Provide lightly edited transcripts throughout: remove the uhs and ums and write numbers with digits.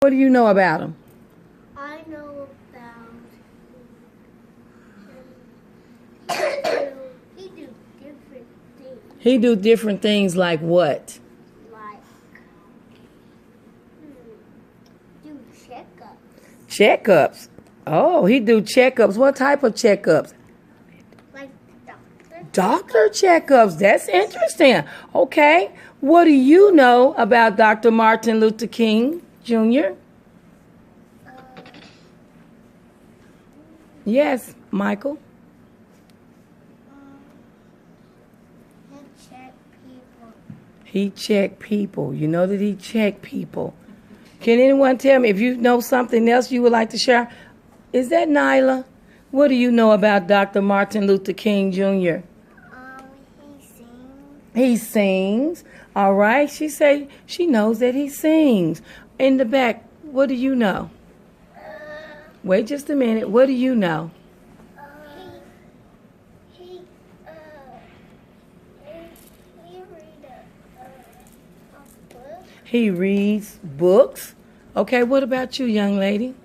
What do you know about him? I know about him. He do different things. He do different things like what? Like do checkups. Checkups. Oh, he do checkups. What type of checkups? Like doctor. Doctor checkups. That's interesting. Okay. What do you know about Dr. Martin Luther King Jr.? Yes, Michael. He checked people. He checked people. You know that he checked people. Can anyone tell me if you know something else you would like to share? Is that Nyla? What do you know about Dr. Martin Luther King Jr.? He sings. He sings. All right. She say she knows that he sings. In the back, what do you know? Wait just a minute. What do you know? He read a book. He reads books. Okay, what about you, young lady?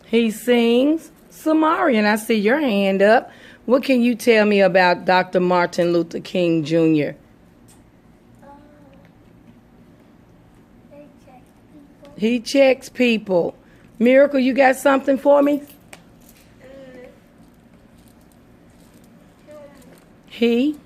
He sings. Samarian, I see your hand up. What can you tell me about Dr. Martin Luther King Jr.? He checks people. Miracle, you got something for me? He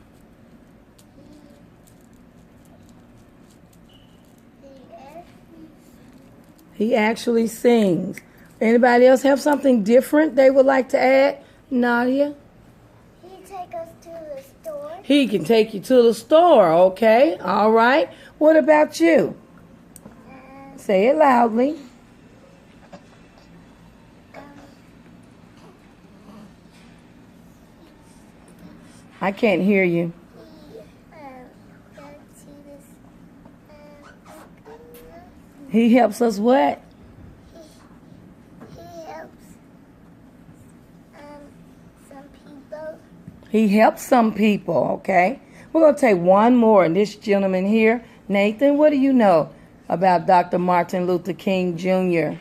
actually sings. Anybody else have something different they would like to add? Nadia? He take us to the store. He can take you to the store, okay? All right. What about you? Say it loudly. I can't hear you. He helps us what? He helps some people, okay? We're going to take one more. And this gentleman here, Nathan, what do you know about Dr. Martin Luther King Jr.?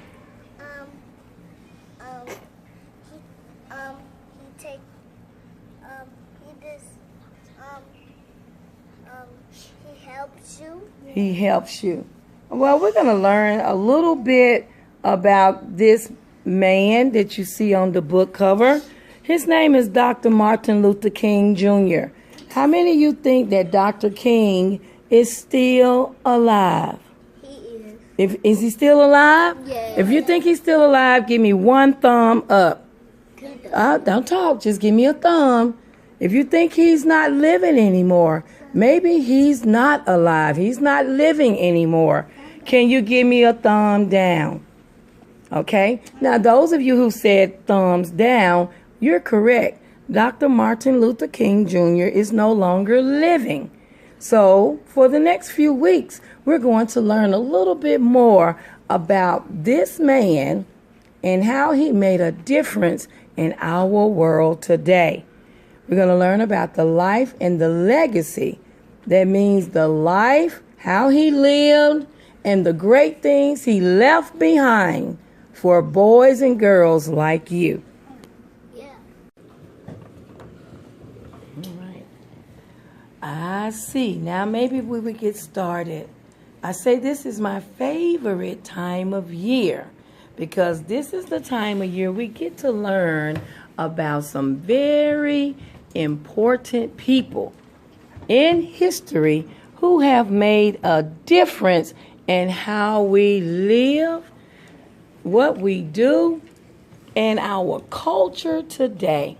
He helps you. He helps you. Well, we're going to learn a little bit about this man that you see on the book cover. His name is Dr. Martin Luther King Jr. How many of you think that Dr. King is still alive? He is. Is he still alive? Yeah. If you think he's still alive, give me one thumb up. Don't talk. Just give me a thumb. If you think he's not living anymore, maybe he's not alive. He's not living anymore. Can you give me a thumb down? Okay. Now, those of you who said thumbs down, you're correct. Dr. Martin Luther King Jr. is no longer living. So for the next few weeks, we're going to learn a little bit more about this man and how he made a difference in our world today. We're going to learn about the life and the legacy. That means the life, how he lived, and the great things he left behind for boys and girls like you. I see. Now maybe we would get started. I say this is my favorite time of year because this is the time of year we get to learn about some very important people in history who have made a difference in how we live, what we do, and our culture today.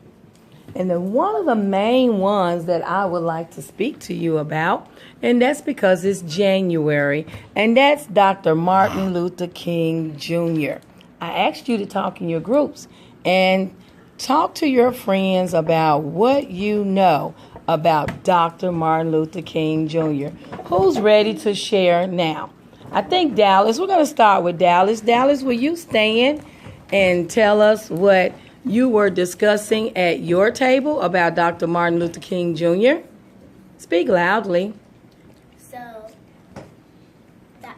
And then one of the main ones that I would like to speak to you about, and that's because it's January, and that's Dr. Martin Luther King Jr. I asked you to talk in your groups and talk to your friends about what you know about Dr. Martin Luther King Jr. Who's ready to share now? I think Dallas, we're going to start with Dallas. Dallas, will you stand and tell us what you were discussing at your table about Dr. Martin Luther King Jr.? Speak loudly. So, that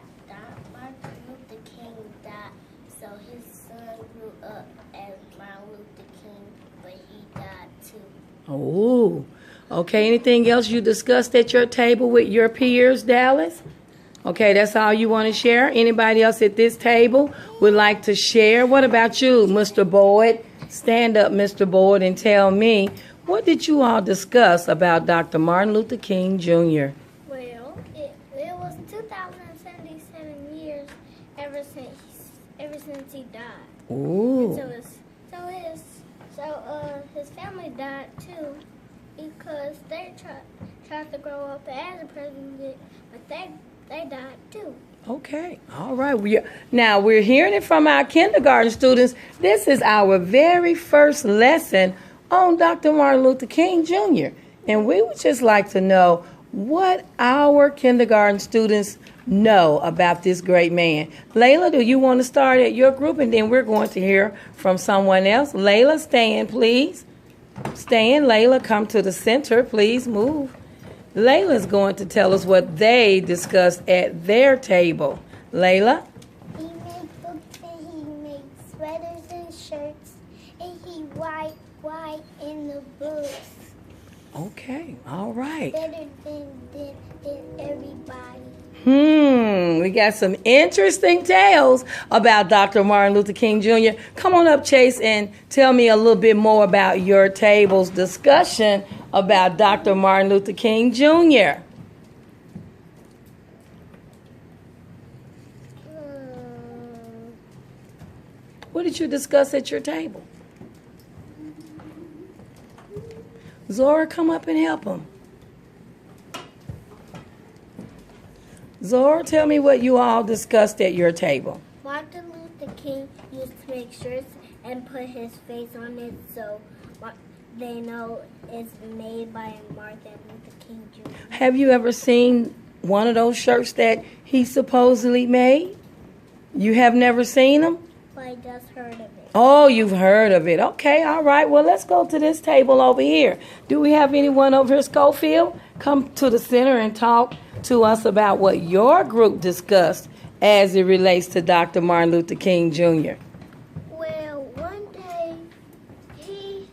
Martin Luther King died. So his son grew up as Martin Luther King, but he died too. Oh, okay. Anything else you discussed at your table with your peers, Dallas? Okay, that's all you want to share? Anybody else at this table would like to share? What about you, Mr. Boyd? Stand up, Mr. Boyd, and tell me, what did you all discuss about Dr. Martin Luther King Jr.? Well, it was 2,077 years ever since he died. Ooh. So his family died too because they tried to grow up as a president, but they died too. Okay, all right. Now we're hearing it from our kindergarten students. This is our very first lesson on Dr. Martin Luther King Jr. And we would just like to know what our kindergarten students know about this great man. Layla, do you want to start at your group? And then we're going to hear from someone else. Layla, stand, please. Stand. Layla, come to the center. Please move. Layla's going to tell us what they discussed at their table. Layla? He made books and he made sweaters and shirts and he write in the books. Okay, all right. Better than everybody. We got some interesting tales about Dr. Martin Luther King Jr. Come on up, Chase, and tell me a little bit more about your table's discussion about Dr. Martin Luther King Jr. What did you discuss at your table? Zora, come up and help him. Zora, tell me what you all discussed at your table. Martin Luther King used to make shirts and put his face on it so they know it's made by Martin Luther King Jr. Have you ever seen one of those shirts that he supposedly made? You have never seen them? But I just heard of it. Oh, you've heard of it. Okay, all right. Well, let's go to this table over here. Do we have anyone over here, Schofield? Come to the center and talk to us about what your group discussed as it relates to Dr. Martin Luther King Jr. Well, one day he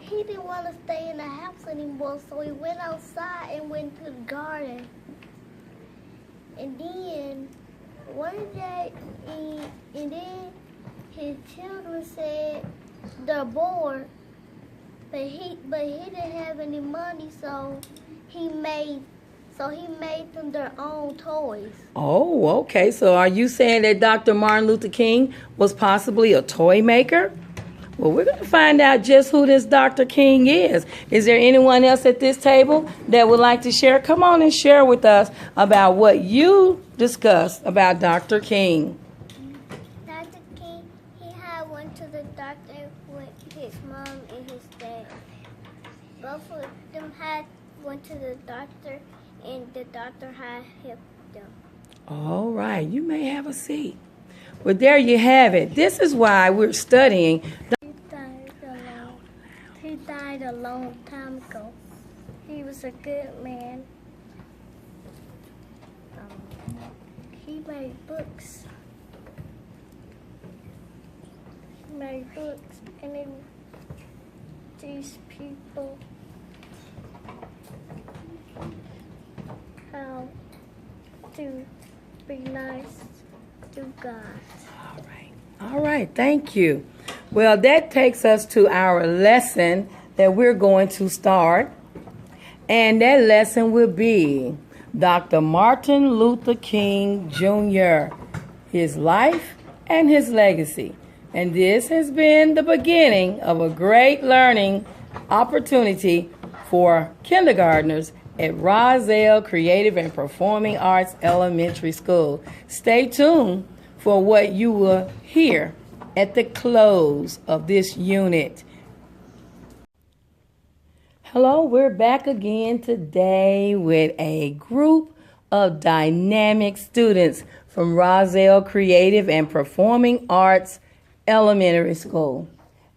didn't want to stay in the house anymore, so he went outside and went to the garden. And then one day, and then his children said they're bored, but he didn't have any money, so he made them their own toys. Oh, okay. So are you saying that Dr. Martin Luther King was possibly a toy maker? Well, we're going to find out just who this Dr. King is. Is there anyone else at this table that would like to share? Come on and share with us about what you discussed about Dr. King. Dr. King, went to the doctor with his mom and his dad. Both of them went to the doctor, and the doctor had helped them. All right, you may have a seat. Well, there you have it. This is why we're studying. He died a long time ago. He was a good man. He made books. And then these people how to be nice to God. All right, thank you. Well, that takes us to our lesson that we're going to start. And that lesson will be Dr. Martin Luther King Jr., his life and his legacy. And this has been the beginning of a great learning opportunity for kindergartners at ROZELLE Creative and Performing Arts Elementary School. Stay tuned for what you will hear at the close of this unit. Hello, we're back again today with a group of dynamic students from ROZELLE Creative and Performing Arts Elementary School.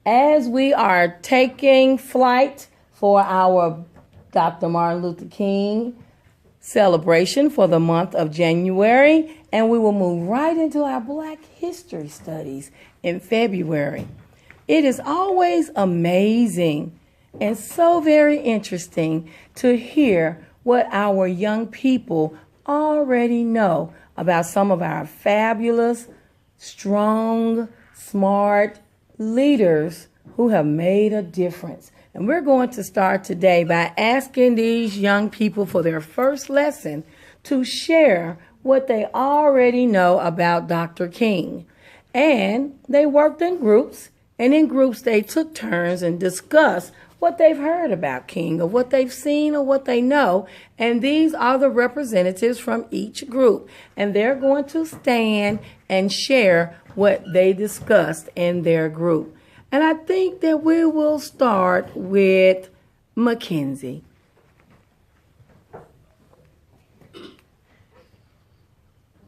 As we are taking flight for our Dr. Martin Luther King celebration for the month of January, and we will move right into our Black History studies in February. It is always amazing and so very interesting to hear what our young people already know about some of our fabulous, strong, smart leaders who have made a difference. And we're going to start today by asking these young people for their first lesson to share what they already know about Dr. King. And they worked in groups, and in groups they took turns and discussed what they've heard about King, or what they've seen, or what they know. And these are the representatives from each group. And they're going to stand and share what they discussed in their group. And I think that we will start with Mackenzie.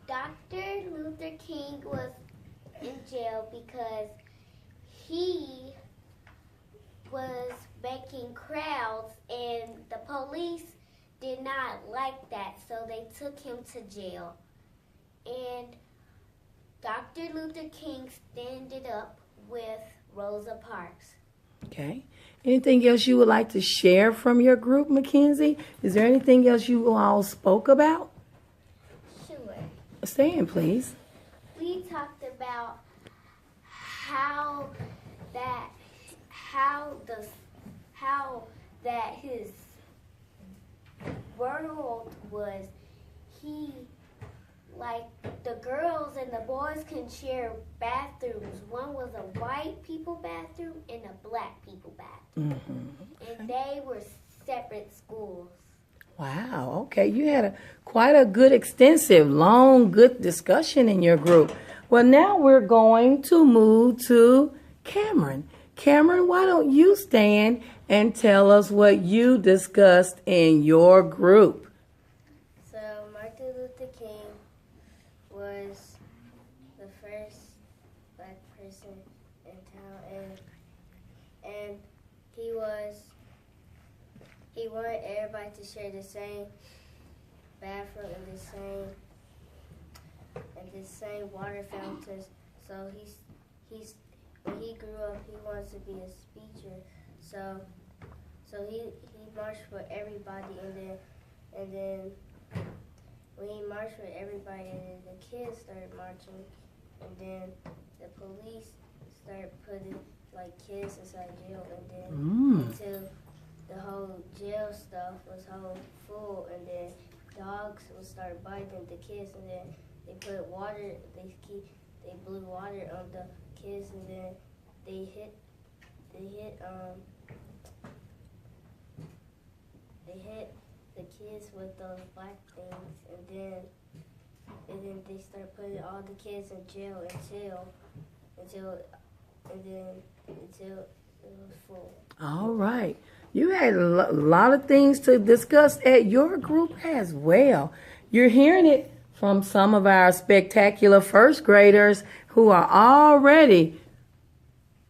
Dr. Luther King was in jail because he was making crowds, and the police did not like that, so they took him to jail. And Dr. Luther King standed up with Rosa Parks. Okay. Anything else you would like to share from your group, Mackenzie? Is there anything else you all spoke about? Sure. Stand, please. We talked about how his world was, like the girls and the boys can share bathrooms. One was a white people bathroom and a black people bathroom. Mm-hmm. And they were separate schools. Wow. Okay. You had quite a good, extensive, long, good discussion in your group. Well, now we're going to move to Cameron. Cameron, why don't you stand and tell us what you discussed in your group? So, Martin Luther King was the first black person in town, and he wanted everybody to share the same bathroom and the same water fountains. So when he grew up, he wanted to be a speaker. So he marched for everybody, and then when he marched for everybody, and then the kids started marching, and then the police started putting like kids inside jail, and then until the whole jail stuff was whole full, and then dogs would start biting the kids, and then they put water, they blew water on the kids, and then they hit the kids with those black things, and then they start putting all the kids in jail until it was full. All right. You had a lot of things to discuss at your group as well. You're hearing it from some of our spectacular first graders who are already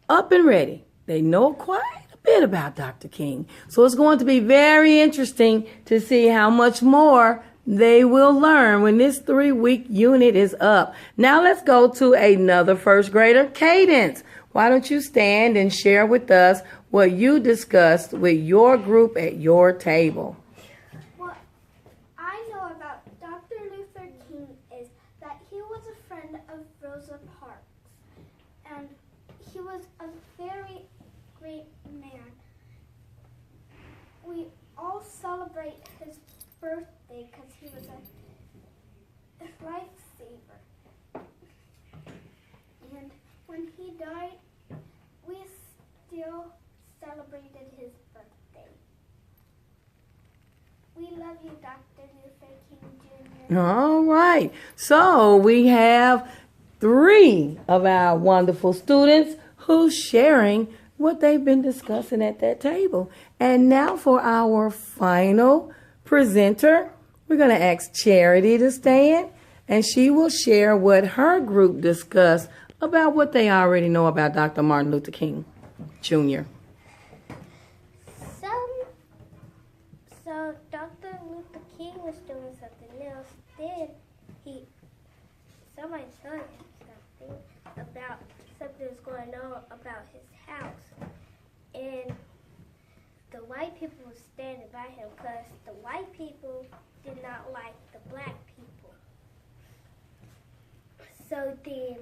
up and ready. They know quite a bit about Dr. King. So it's going to be very interesting to see how much more they will learn when this 3-week unit is up. Now let's go to another first grader, Cadence. Why don't you stand and share with us what you discussed with your group at your table? What I know about Dr. Luther King is that he was a friend of Rosa Parks, and he was a very great man. We all celebrate his birthday because he was a lifesaver. And when he died, we still celebrated his birthday. We love you, Dr. Luther King Jr. All right. So we have 3 of our wonderful students who's sharing what they've been discussing at that table. And now for our final presenter, we're going to ask Charity to stand, and she will share what her group discussed about what they already know about Dr. Martin Luther King Jr. So Dr. Luther King was doing something else. Then somebody told him something about something was going on about his house. And the white people were standing by him because the white people did not like the black people. So then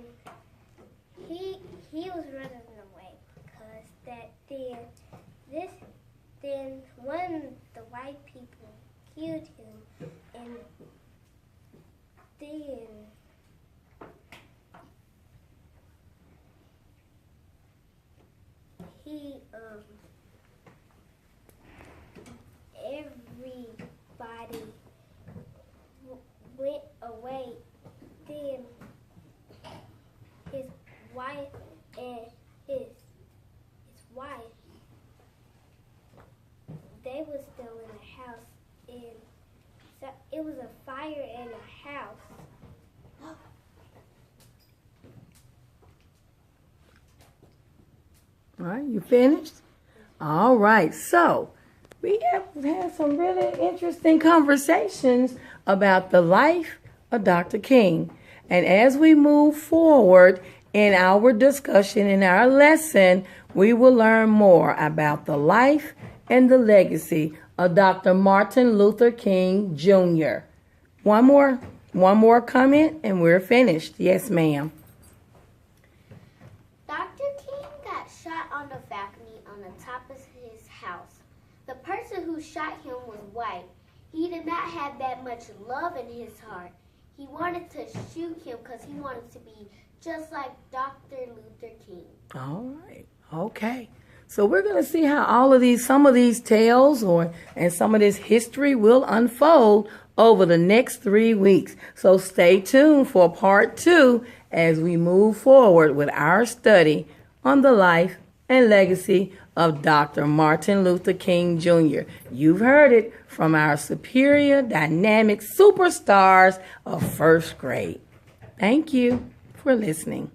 he was running away because then one of the white people killed him, and then everybody went away. Then his wife and his wife, they were still in the house, and so it was a fire in the house. All right, you finished? All right, so we have had some really interesting conversations about the life of Dr. King. And as we move forward in our discussion, in our lesson, we will learn more about the life and the legacy of Dr. Martin Luther King Jr. One more comment and we're finished. Yes, ma'am. Dr. King got shot on the balcony on the top of his house. The person who shot him was white. He did not have that much love in his heart. He wanted to shoot him because he wanted to be just like Dr. Luther King. All right. Okay. So we're going to see how some of these tales and some of this history will unfold over the next 3 weeks. So stay tuned for part 2 as we move forward with our study on the life and legacy of Dr. Martin Luther King Jr. You've heard it from our superior, dynamic superstars of first grade. Thank you for listening.